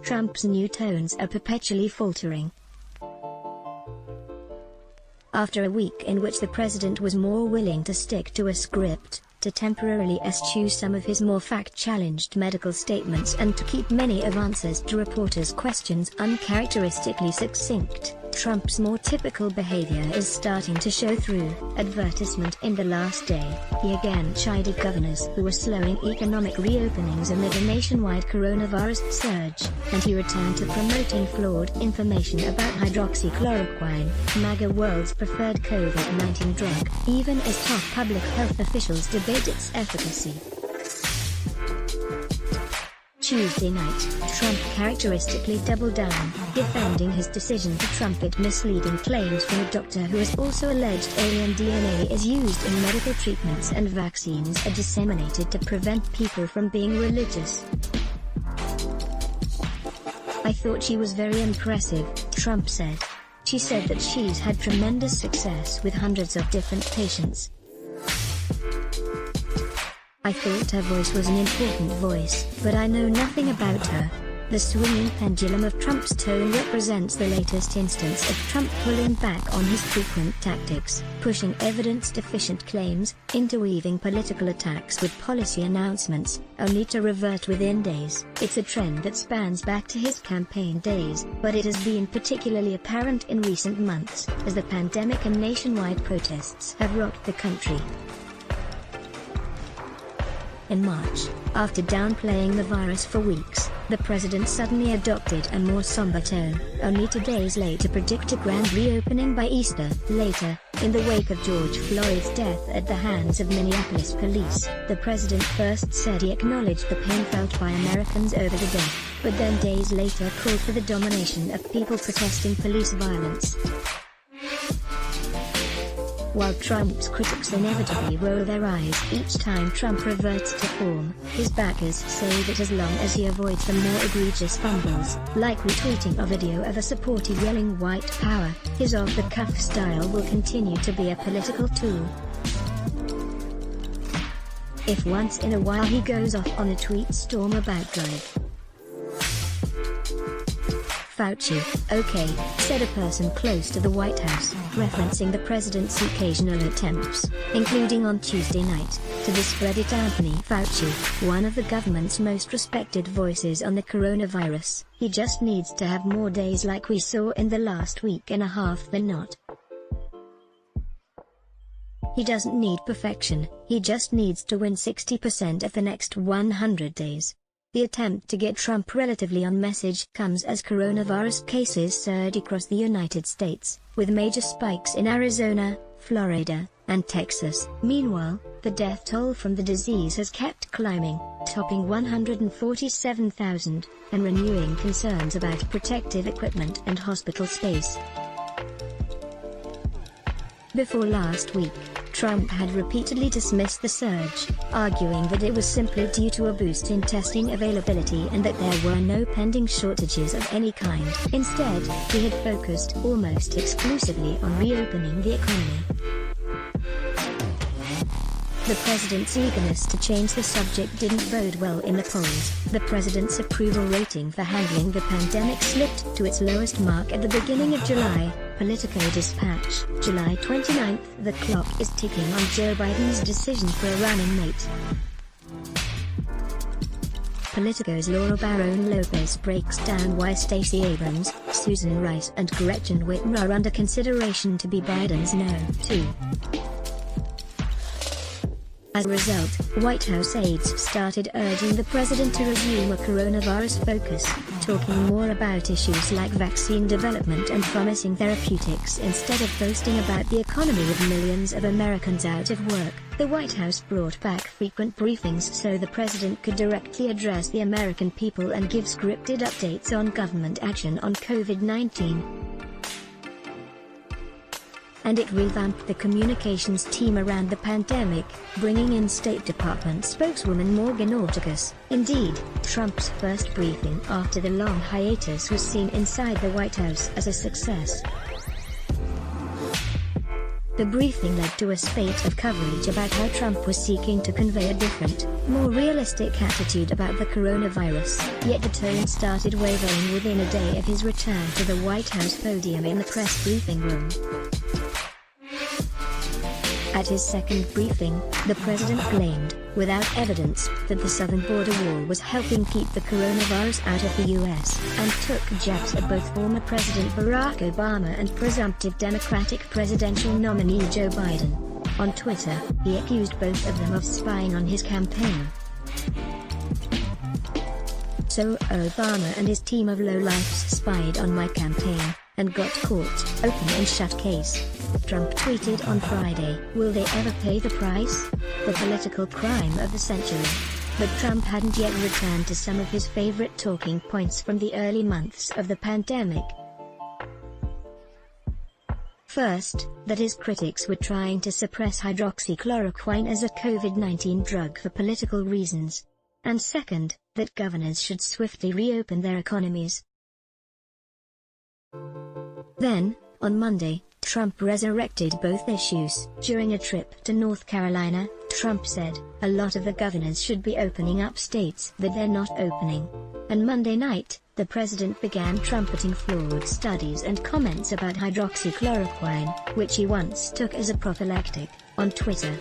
Trump's new tones are perpetually faltering. After a week in which the president was more willing to stick to a script, to temporarily eschew some of his more fact-challenged medical statements and to keep many of answers to reporters' questions uncharacteristically succinct, Trump's more typical behavior is starting to show through. Advertisement in the last day, he again chided governors who were slowing economic reopenings amid a nationwide coronavirus surge, and he returned to promoting flawed information about hydroxychloroquine, MAGA world's preferred COVID-19 drug, even as top public health officials debate its efficacy. Tuesday night, Trump characteristically doubled down, defending his decision to trumpet misleading claims from a doctor who has also alleged alien DNA is used in medical treatments and vaccines are disseminated to prevent people from being religious. "I thought she was very impressive," Trump said. "She said that she's had tremendous success with hundreds of different patients. I thought her voice was an important voice, but I know nothing about her." The swinging pendulum of Trump's tone represents the latest instance of Trump pulling back on his frequent tactics, pushing evidence-deficient claims, interweaving political attacks with policy announcements, only to revert within days. It's a trend that spans back to his campaign days, but it has been particularly apparent in recent months, as the pandemic and nationwide protests have rocked the country. In March, after downplaying the virus for weeks, the president suddenly adopted a more somber tone, only 2 days late to predict a grand reopening by Easter. Later, in the wake of George Floyd's death at the hands of Minneapolis police, the president first said he acknowledged the pain felt by Americans over the death, but then days later called for the domination of people protesting police violence. While Trump's critics inevitably roll their eyes each time Trump reverts to form, his backers say that as long as he avoids the more egregious fumbles, like retweeting a video of a supporter yelling "white power," his off-the-cuff style will continue to be a political tool. If once in a while he goes off on a tweet storm about drive Fauci, "Okay," said a person close to the White House, referencing the president's occasional attempts, including on Tuesday night, to discredit Anthony Fauci, one of the government's most respected voices on the coronavirus. "He just needs to have more days like we saw in the last week and a half than not. He doesn't need perfection, he just needs to win 60% of the next 100 days. The attempt to get Trump relatively on message comes as coronavirus cases surge across the United States, with major spikes in Arizona, Florida, and Texas. Meanwhile, the death toll from the disease has kept climbing, topping 147,000, and renewing concerns about protective equipment and hospital space. Before last week, Trump had repeatedly dismissed the surge, arguing that it was simply due to a boost in testing availability and that there were no pending shortages of any kind. Instead, he had focused almost exclusively on reopening the economy. The president's eagerness to change the subject didn't bode well in the polls. The president's approval rating for handling the pandemic slipped to its lowest mark at the beginning of July. Politico Dispatch, July 29. The clock is ticking on Joe Biden's decision for a running mate. Politico's Laura Barron Lopez breaks down why Stacey Abrams, Susan Rice and Gretchen Whitmer are under consideration to be Biden's No. 2. As a result, White House aides started urging the president to resume a coronavirus focus, talking more about issues like vaccine development and promising therapeutics instead of boasting about the economy with millions of Americans out of work. The White House brought back frequent briefings so the president could directly address the American people and give scripted updates on government action on COVID-19. And it revamped the communications team around the pandemic, bringing in State Department spokeswoman Morgan Ortagus. Indeed, Trump's first briefing after the long hiatus was seen inside the White House as a success. The briefing led to a spate of coverage about how Trump was seeking to convey a different, more realistic attitude about the coronavirus, yet the tone started wavering within a day of his return to the White House podium in the press briefing room. At his second briefing, the president claimed, without evidence, that the southern border wall was helping keep the coronavirus out of the U.S., and took jabs at both former President Barack Obama and presumptive Democratic presidential nominee Joe Biden. On Twitter, he accused both of them of spying on his campaign. "So Obama and his team of lowlifes spied on my campaign, and got caught, open and shut case," Trump tweeted on Friday. Will they ever pay the price? The political crime of the century. But Trump hadn't yet returned to some of his favorite talking points from the early months of the pandemic. First, that his critics were trying to suppress hydroxychloroquine as a COVID-19 drug for political reasons. And second, that governors should swiftly reopen their economies. Then, on Monday, Trump resurrected both issues. During a trip to North Carolina, Trump said, "A lot of the governors should be opening up states that they're not opening." And Monday night, the president began trumpeting flawed studies and comments about hydroxychloroquine, which he once took as a prophylactic, on Twitter.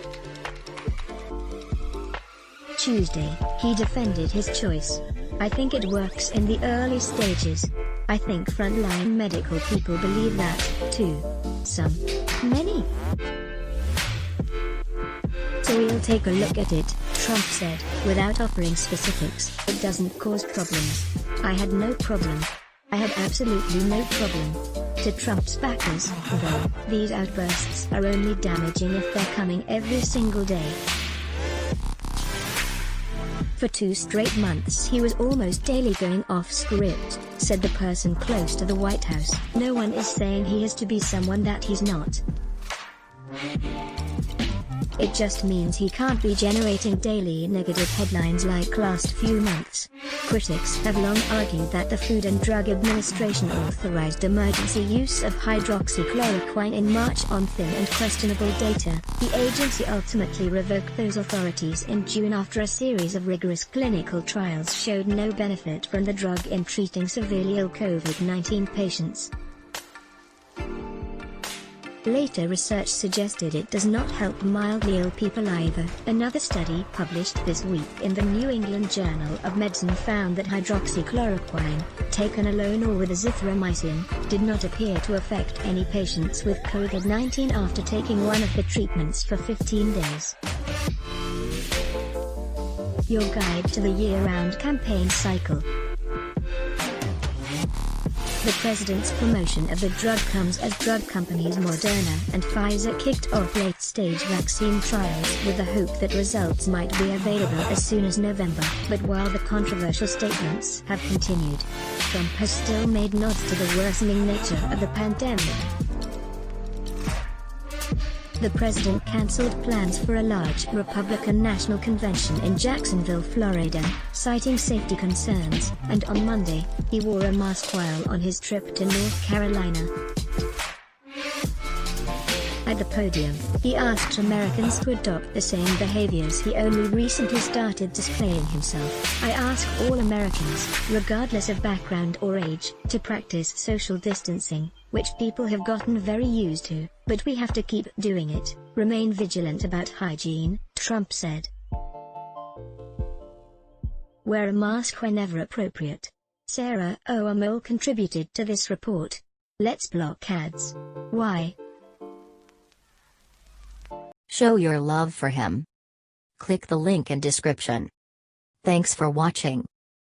Tuesday, he defended his choice. "I think it works in the early stages. I think frontline medical people believe that, too. Some. Many. So we'll take a look at it," Trump said, without offering specifics. "It doesn't cause problems. I had no problem. I had absolutely no problem." To Trump's backers, though, these outbursts are only damaging if they're coming every single day. For 2 straight months he was almost daily going off script, said the person close to the White House. "No one is saying he has to be someone that he's not. It just means he can't be generating daily negative headlines like last few months." Critics have long argued that the Food and Drug Administration authorized emergency use of hydroxychloroquine in March on thin and questionable data. The agency ultimately revoked those authorities in June after a series of rigorous clinical trials showed no benefit from the drug in treating severely ill COVID-19 patients. Later research suggested it does not help mildly ill people either. Another study published this week in the New England Journal of Medicine found that hydroxychloroquine, taken alone or with azithromycin, did not appear to affect any patients with COVID-19 after taking one of the treatments for 15 days. Your guide to the year-round campaign cycle. The president's promotion of the drug comes as drug companies Moderna and Pfizer kicked off late-stage vaccine trials with the hope that results might be available as soon as November. But while the controversial statements have continued, Trump has still made nods to the worsening nature of the pandemic. The president canceled plans for a large Republican National Convention in Jacksonville, Florida, citing safety concerns, and on Monday, he wore a mask while on his trip to North Carolina. At the podium, he asked Americans to adopt the same behaviors he only recently started displaying himself. "I ask all Americans, regardless of background or age, to practice social distancing, which people have gotten very used to, but we have to keep doing it. Remain vigilant about hygiene," Trump said. "Wear a mask whenever appropriate." Sarah Oamole contributed to this report. Let's block ads. Why? Show your love for him. Click the link in description. Thanks for watching.